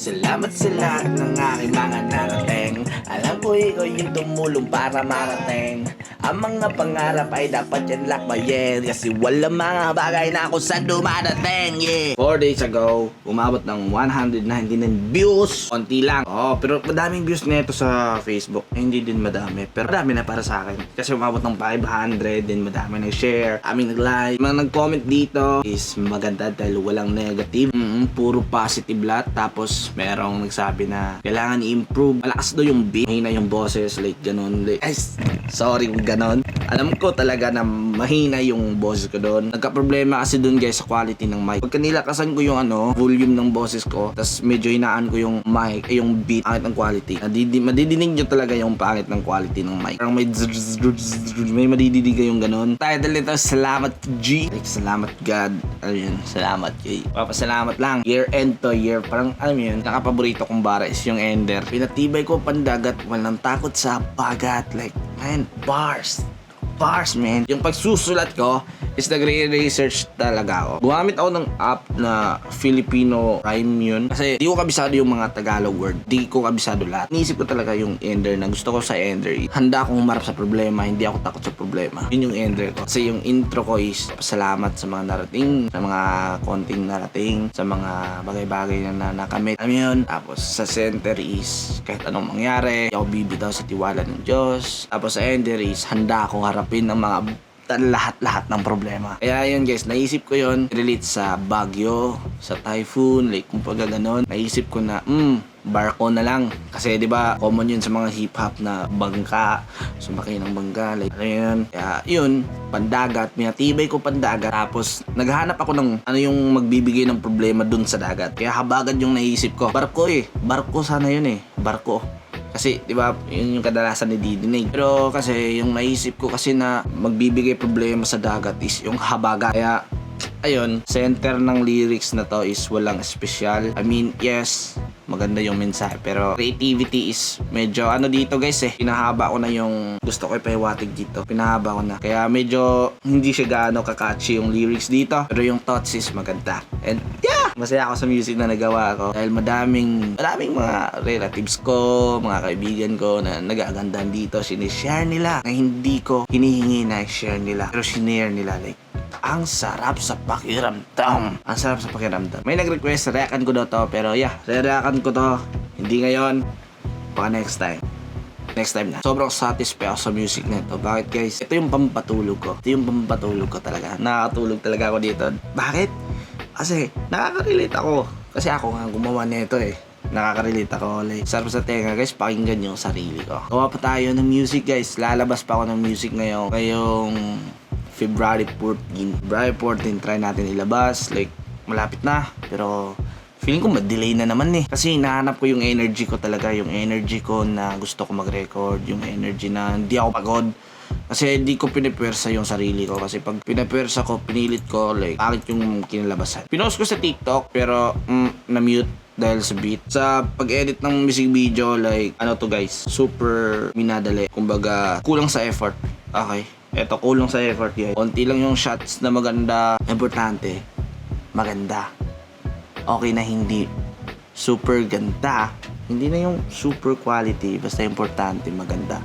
Salamat sa lahat ng aking mga narating. Alam ko ikaw yung tumulong para marating. Ang mga pangarap ay dapat yan lakbayin. Kasi wala mga bagay na ako sa dumadating, yeah. 4 days ago, umabot ng 199 views. Konti lang. Pero madaming views nito sa Facebook. Hindi din madami, pero madami na para sa akin. Kasi umabot ng 500, din madami nag-share, aming nag-like. Mga nag-comment dito is maganda dahil walang negative. Puro positive lahat. Tapos merong nagsabi na kailangan i-improve. Malakas daw yung beat, mahina yung boses, like ganun. Like, sorry kung ganun. Alam ko talaga na mahina yung boses ko doon. Nagka-problema kasi doon guys sa quality ng mic. Pagka nilakasan ko yung volume ng boses ko, tas medyo hinaan ko yung mic, yung beat, pangit ng quality. Madidinig nyo talaga yung pangit ng quality ng mic. Parang may madididig yung ganun. Title nito, Salamat G. Like, salamat God. Ayun, salamat G. Papasalamat lang. Year end to year. Parang, alam yun, nakapaborito kong bara is yung Ender. Pinatibay ko pandagat, walang takot sa bagat. Like, man, bars, man. Yung pagsusulat ko is nagre-research talaga ako. Gumamit ako ng app na Filipino Rhyme yun. Kasi di ko kabisado yung mga Tagalog word. Di ko kabisado lahat. Iniisip ko talaga yung Ender na gusto ko sa Ender. Handa akong humarap sa problema. Hindi ako takot sa problema. Yun yung Ender ko. Kasi yung intro ko is salamat sa mga narating, sa mga konting narating, sa mga bagay-bagay na nakamit. Alam yun. Tapos sa center is kahit anong mangyari, ako bibitaw sa tiwala ng Diyos. Tapos sa Ender is handa akong harapin ng mga lahat-lahat ng problema. Kaya yun guys, naisip ko yun relate sa bagyo, sa typhoon, like kung pag ganon. Naisip ko na, barko na lang. Kasi di ba common yun sa mga hip-hop na bangka, sumakay ng bangka, like ano yun. Kaya yun, pandagat, minatibay ko pandagat. Tapos naghahanap ako ng ano yung magbibigay ng problema dun sa dagat. Kaya habagat yung naisip ko. Barko sana yun barko. Kasi, di ba, yun yung kadalasan didinig. Pero kasi, yung naisip ko kasi na magbibigay problema sa dagat is yung habagat. Kaya, ayun, center ng lyrics na to is walang special. I mean, yes, maganda yung mensahe. Pero creativity is medyo dito guys pinahaba ko na yung gusto ko ipahiwatig dito. Pinahaba ko na. Kaya medyo hindi siya gaano kakatchy yung lyrics dito. Pero yung thoughts is maganda. And yeah! Masaya ako sa music na nagawa ko. Dahil madaming mga relatives ko, mga kaibigan ko na nag-aagandahan dito. Sinishare nila na hindi ko hinihingi na i-share nila. Pero sinare nila like, ang sarap sa pakiramdam. Ang sarap sa pakiramdam. May nag-request, reakan ko daw to. Pero yeah, reakan ko to. Hindi ngayon. Baka next time. Next time na. Sobrang satisfied ako sa music na ito. Bakit guys? Ito yung pampatulog ko. Ito yung pampatulog ko talaga. Nakakatulog talaga ako dito. Bakit? Kasi nakaka-relate ako. Kasi ako nga gumawa nito nakaka-relate ako. Like, sarap sa tenga guys, pakinggan yung sarili ko. Gawa pa tayo ng music guys. Lalabas pa ako ng music ngayon. Ngayong February 14. February 14, try natin ilabas. Like, malapit na. Pero feeling ko ma-delay na naman Kasi hinahanap ko yung energy ko talaga. Yung energy ko na gusto ko mag-record. Yung energy na hindi ako pagod. Kasi hindi ko pinipwersa yung sarili ko. Kasi pag pinipwersa ko, pinilit ko, like, akit yung kinalabasan. Pinost ko sa TikTok, pero na-mute dahil sa beat. Sa pag-edit ng music video, like, to guys, super minadali. Kumbaga, kulang sa effort. Okay? Eto, kulang sa effort guys. Konti lang yung shots na maganda. Importante, maganda. Okay na hindi super ganda. Hindi na yung super quality. Basta importante, maganda.